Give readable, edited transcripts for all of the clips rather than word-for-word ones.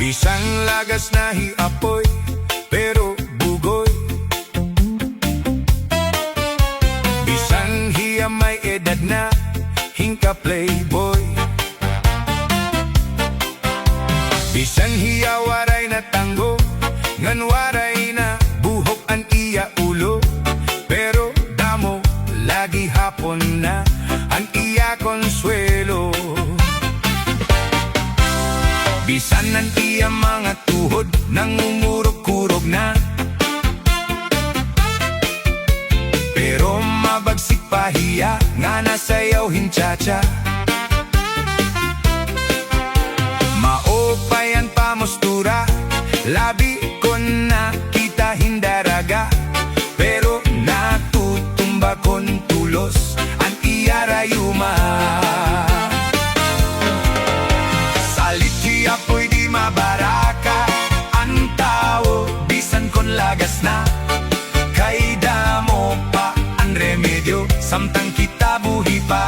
Bisan lagas na Apoy, pero Bogoy. Bisan hiya may edad na, hingka playboy. Bisan hiya waray na tanggo, ngan waray na buhok an iya ulo. Pero damo lagi hapon na ang iya konsuelo. Bisan ang iya mga tuhod nangungurog-kurog na, pero mabagsik pa hiya nga nasayaw hinchacha. Maopayan pa mostura, labi ko na kita hindaraga, pero natutumba kon tulos ang iya rayuma. Apoy di mabaraka ang tao, bisan kon lagas na, kay damo pa ang remedyo, samtang kita buhi pa.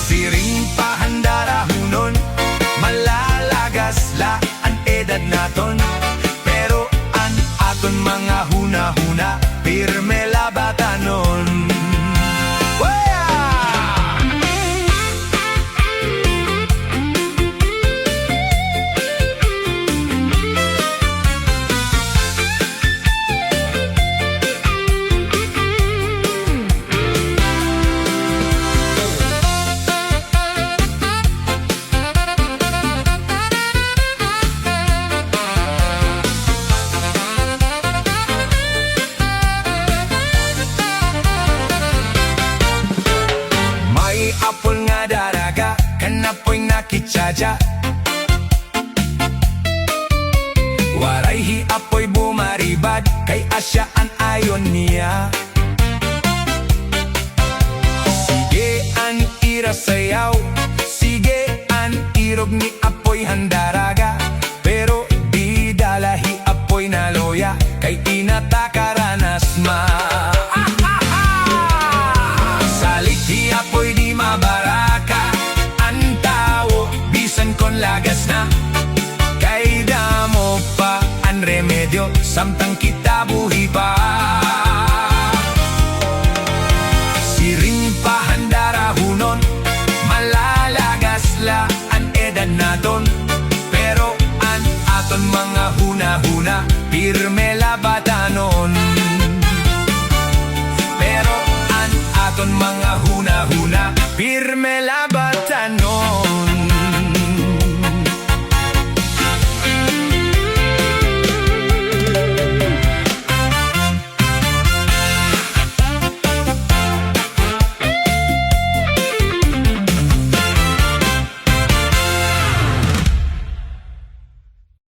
Siring pa handara hunon, malalagas la ang edad naton, pero ang aton mga huna-huna, pirme labatanon. Apol nga daraga, kanapoy nakitsadya. Waray hi apoy bumaribad, kay asya an ayon niya. Sige an ira sayaw, sige an irog ni apoy handaraga, pero di dalahi apoy na loya, kay inatakaranas ma. Apoy di mabaraka ang tao, bisan kon lagas na, kay damo pa ang remedyo, samtang kita buhi pa. Siring pa handara hunon, malalagas la ang edad naton, pero ang aton mga huna-huna, pirme